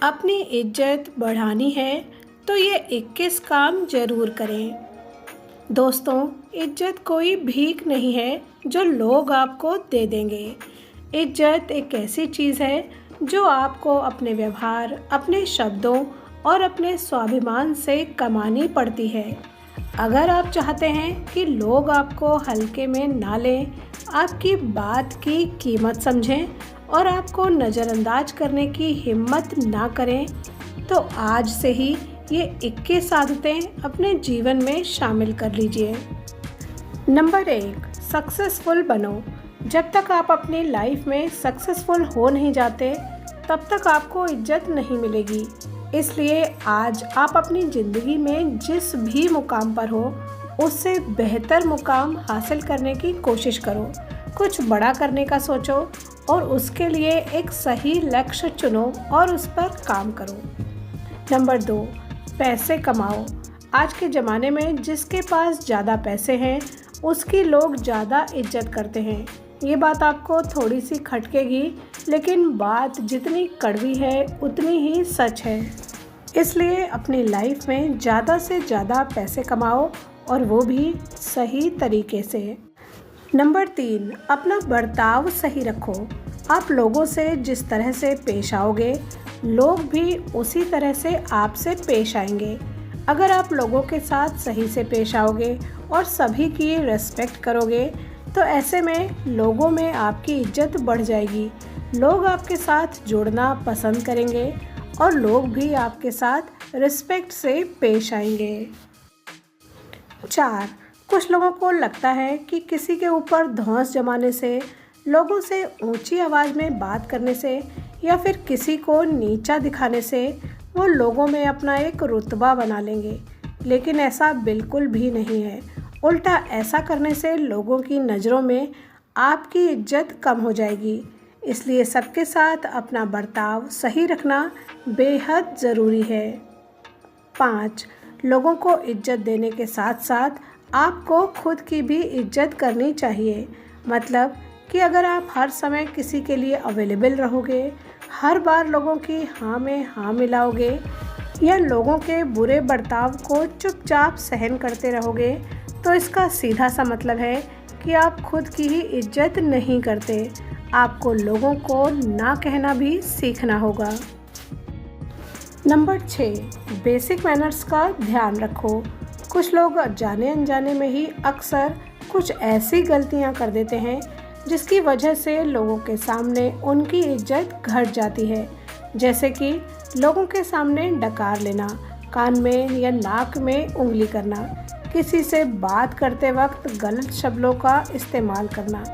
अपनी इज्जत बढ़ानी है तो ये 21 काम ज़रूर करें। दोस्तों, इज्जत कोई भीख नहीं है जो लोग आपको दे देंगे। इज्जत एक ऐसी चीज़ है जो आपको अपने व्यवहार, अपने शब्दों और अपने स्वाभिमान से कमानी पड़ती है। अगर आप चाहते हैं कि लोग आपको हल्के में ना लें, आपकी बात की कीमत समझें और आपको नज़रअंदाज करने की हिम्मत ना करें, तो आज से ही ये 21 आदतें अपने जीवन में शामिल कर लीजिए। नंबर 1, सक्सेसफुल बनो। जब तक आप अपनी लाइफ में सक्सेसफुल हो नहीं जाते, तब तक आपको इज्जत नहीं मिलेगी। इसलिए आज आप अपनी ज़िंदगी में जिस भी मुकाम पर हो, उससे बेहतर मुकाम हासिल करने की कोशिश करो। कुछ बड़ा करने का सोचो और उसके लिए एक सही लक्ष्य चुनो और उस पर काम करो। नंबर 2, पैसे कमाओ। आज के ज़माने में जिसके पास ज़्यादा पैसे हैं, उसकी लोग ज़्यादा इज्जत करते हैं। ये बात आपको थोड़ी सी खटकेगी, लेकिन बात जितनी कड़वी है उतनी ही सच है। इसलिए अपनी लाइफ में ज़्यादा से ज़्यादा पैसे कमाओ और वो भी सही तरीके से। नंबर 3, अपना बर्ताव सही रखो। आप लोगों से जिस तरह से पेश आओगे, लोग भी उसी तरह से आपसे पेश आएंगे। अगर आप लोगों के साथ सही से पेश आओगे और सभी की रिस्पेक्ट करोगे, तो ऐसे में लोगों में आपकी इज्जत बढ़ जाएगी। लोग आपके साथ जुड़ना पसंद करेंगे और लोग भी आपके साथ रिस्पेक्ट से पेश आएंगे। 4, कुछ लोगों को लगता है कि किसी के ऊपर धौंस जमाने से, लोगों से ऊंची आवाज़ में बात करने से या फिर किसी को नीचा दिखाने से वो लोगों में अपना एक रुतबा बना लेंगे, लेकिन ऐसा बिल्कुल भी नहीं है। उल्टा ऐसा करने से लोगों की नज़रों में आपकी इज्जत कम हो जाएगी। इसलिए सबके साथ अपना बर्ताव सही रखना बेहद ज़रूरी है। 5, लोगों को इज्जत देने के साथ साथ आपको खुद की भी इज्जत करनी चाहिए। मतलब कि अगर आप हर समय किसी के लिए अवेलेबल रहोगे, हर बार लोगों की हाँ में हाँ मिलाओगे या लोगों के बुरे बर्ताव को चुपचाप सहन करते रहोगे, तो इसका सीधा सा मतलब है कि आप खुद की ही इज्जत नहीं करते। आपको लोगों को ना कहना भी सीखना होगा। नंबर 6, बेसिक मैनर्स का ध्यान रखो। कुछ लोग जाने अनजाने में ही अक्सर कुछ ऐसी गलतियां कर देते हैं जिसकी वजह से लोगों के सामने उनकी इज्जत घट जाती है। जैसे कि लोगों के सामने डकार लेना, कान में या नाक में उंगली करना, किसी से बात करते वक्त गलत शब्दों का इस्तेमाल करना,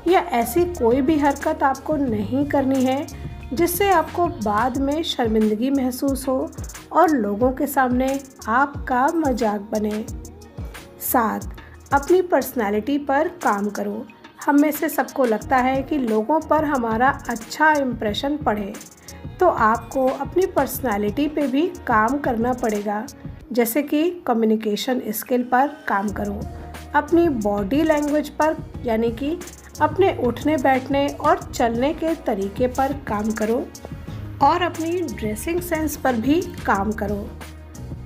या ऐसी कोई भी हरकत आपको नहीं करनी है जिससे आपको बाद में शर्मिंदगी महसूस हो और लोगों के सामने आपका मजाक बने। 7, अपनी पर्सनालिटी पर काम करो। हम में से सबको लगता है कि लोगों पर हमारा अच्छा इम्प्रेशन पड़े, तो आपको अपनी पर्सनालिटी पे भी काम करना पड़ेगा। जैसे कि कम्युनिकेशन स्किल पर काम करो, अपनी बॉडी लैंग्वेज पर यानी कि अपने उठने बैठने और चलने के तरीके पर काम करो और अपनी ड्रेसिंग सेंस पर भी काम करो।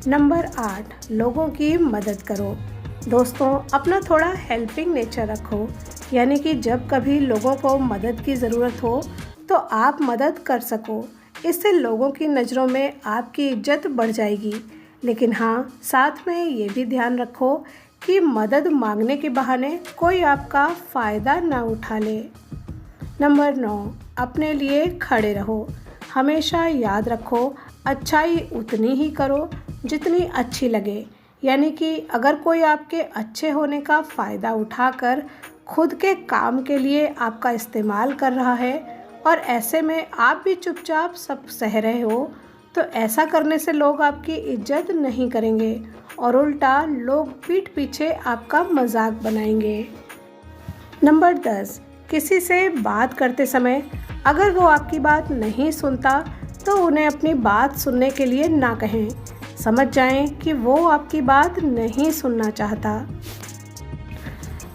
नंबर 8, लोगों की मदद करो। दोस्तों, अपना थोड़ा हेल्पिंग नेचर रखो, यानी कि जब कभी लोगों को मदद की ज़रूरत हो तो आप मदद कर सको। इससे लोगों की नज़रों में आपकी इज्जत बढ़ जाएगी। लेकिन हाँ, साथ में ये भी ध्यान रखो कि मदद मांगने के बहाने कोई आपका फ़ायदा ना उठा ले। नंबर 9, अपने लिए खड़े रहो। हमेशा याद रखो, अच्छाई उतनी ही करो जितनी अच्छी लगे। यानी कि अगर कोई आपके अच्छे होने का फ़ायदा उठाकर खुद के काम के लिए आपका इस्तेमाल कर रहा है और ऐसे में आप भी चुपचाप सब सह रहे हो, तो ऐसा करने से लोग आपकी इज्जत नहीं करेंगे और उल्टा लोग पीठ पीछे आपका मजाक बनाएंगे। नंबर 10, किसी से बात करते समय अगर वो आपकी बात नहीं सुनता तो उन्हें अपनी बात सुनने के लिए ना कहें। समझ जाएं कि वो आपकी बात नहीं सुनना चाहता।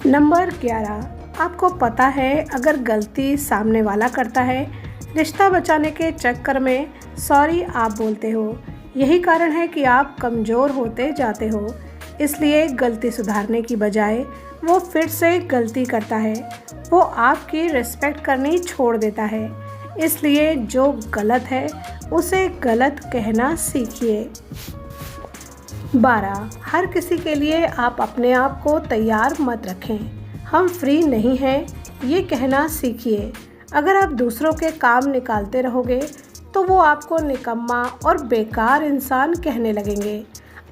नंबर 11, आपको पता है अगर गलती सामने वाला करता है, रिश्ता बचाने के चक्कर में सॉरी आप बोलते हो। यही कारण है कि आप कमज़ोर होते जाते हो। इसलिए गलती सुधारने की बजाय वो फिर से गलती करता है। वो आपकी रिस्पेक्ट करनी छोड़ देता है। इसलिए जो गलत है उसे गलत कहना सीखिए। 12. हर किसी के लिए आप अपने आप को तैयार मत रखें। हम फ्री नहीं हैं ये कहना सीखिए। अगर आप दूसरों के काम निकालते रहोगे तो वो आपको निकम्मा और बेकार इंसान कहने लगेंगे।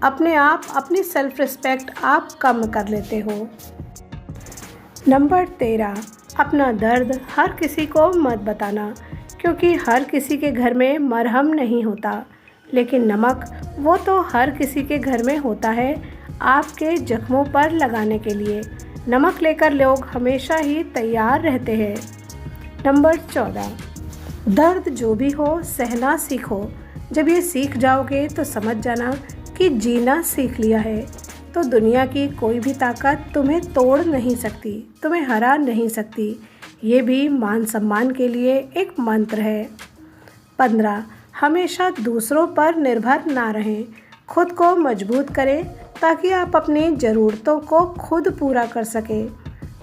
अपने आप अपनी सेल्फ रिस्पेक्ट आप कम कर लेते हो। नंबर 13. अपना दर्द हर किसी को मत बताना, क्योंकि हर किसी के घर में मरहम नहीं होता, लेकिन नमक वो तो हर किसी के घर में होता है आपके जख्मों पर लगाने के लिए। नमक लेकर लोग हमेशा ही तैयार रहते हैं। नंबर 14. दर्द जो भी हो सहना सीखो। जब ये सीख जाओगे तो समझ जाना कि जीना सीख लिया है। तो दुनिया की कोई भी ताकत तुम्हें तोड़ नहीं सकती, तुम्हें हरा नहीं सकती। ये भी मान सम्मान के लिए एक मंत्र है। 15. हमेशा दूसरों पर निर्भर ना रहें। खुद को मजबूत करें ताकि आप अपनी ज़रूरतों को खुद पूरा कर सकें।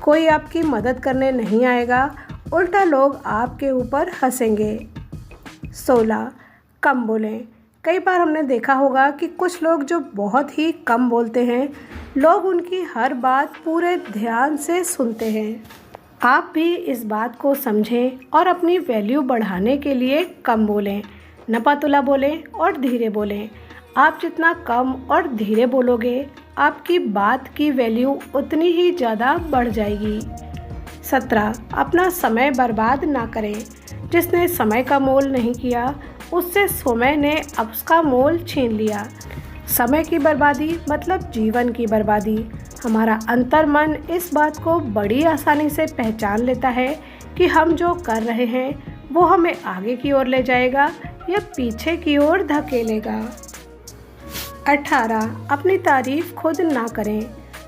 कोई आपकी मदद करने नहीं आएगा, उल्टा लोग आपके ऊपर हंसेंगे। 16. कम बोलें। कई बार हमने देखा होगा कि कुछ लोग जो बहुत ही कम बोलते हैं, लोग उनकी हर बात पूरे ध्यान से सुनते हैं। आप भी इस बात को समझें और अपनी वैल्यू बढ़ाने के लिए कम बोलें, नपातुला बोलें और धीरे बोलें। आप जितना कम और धीरे बोलोगे, आपकी बात की वैल्यू उतनी ही ज़्यादा बढ़ जाएगी। 17. अपना समय बर्बाद ना करें। जिसने समय का मोल नहीं किया, उससे समय ने अब उसका मोल छीन लिया। समय की बर्बादी मतलब जीवन की बर्बादी। हमारा अंतर्मन इस बात को बड़ी आसानी से पहचान लेता है कि हम जो कर रहे हैं वो हमें आगे की ओर ले जाएगा या पीछे की ओर धकेलेगा। 18. अपनी तारीफ खुद ना करें।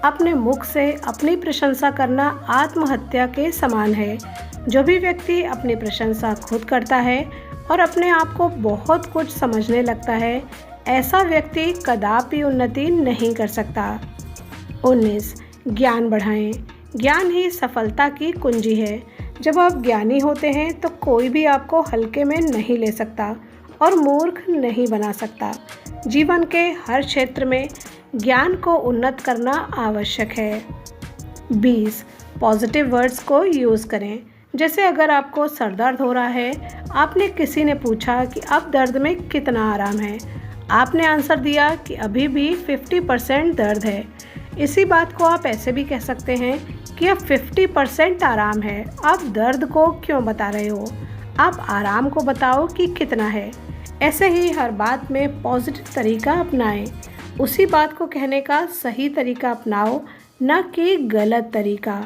अपने मुख से अपनी प्रशंसा करना आत्महत्या के समान है। जो भी व्यक्ति अपनी प्रशंसा खुद करता है और अपने आप को बहुत कुछ समझने लगता है, ऐसा व्यक्ति कदापि उन्नति नहीं कर सकता। 19. ज्ञान बढ़ाएं। ज्ञान ही सफलता की कुंजी है। जब आप ज्ञानी होते हैं तो कोई भी आपको हल्के में नहीं ले सकता और मूर्ख नहीं बना सकता। जीवन के हर क्षेत्र में ज्ञान को उन्नत करना आवश्यक है। 20. पॉजिटिव वर्ड्स को यूज़ करें। जैसे अगर आपको सर दर्द हो रहा है, आपने किसी ने पूछा कि अब दर्द में कितना आराम है, आपने आंसर दिया कि अभी भी 50% दर्द है। इसी बात को आप ऐसे भी कह सकते हैं कि अब 50% आराम है। आप दर्द को क्यों बता रहे हो, आप आराम को बताओ कि कितना है। ऐसे ही हर बात में पॉजिटिव तरीका अपनाएं। उसी बात को कहने का सही तरीका अपनाओ, न कि गलत तरीका।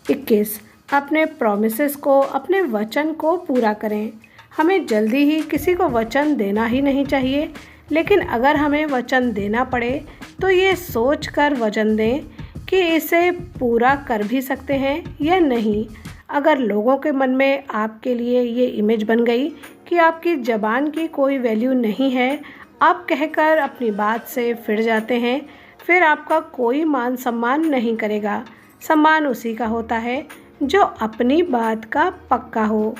21. अपने प्रॉमिसेस को, अपने वचन को पूरा करें। हमें जल्दी ही किसी को वचन देना ही नहीं चाहिए, लेकिन अगर हमें वचन देना पड़े तो ये सोच कर वचन दें कि इसे पूरा कर भी सकते हैं या नहीं। अगर लोगों के मन में आपके लिए ये इमेज बन गई कि आपकी ज़बान की कोई वैल्यू नहीं है, आप कहकर अपनी बात से फिर जाते हैं, फिर आपका कोई मान सम्मान नहीं करेगा। सम्मान उसी का होता है जो अपनी बात का पक्का हो।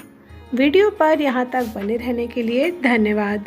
वीडियो पर यहाँ तक बने रहने के लिए धन्यवाद।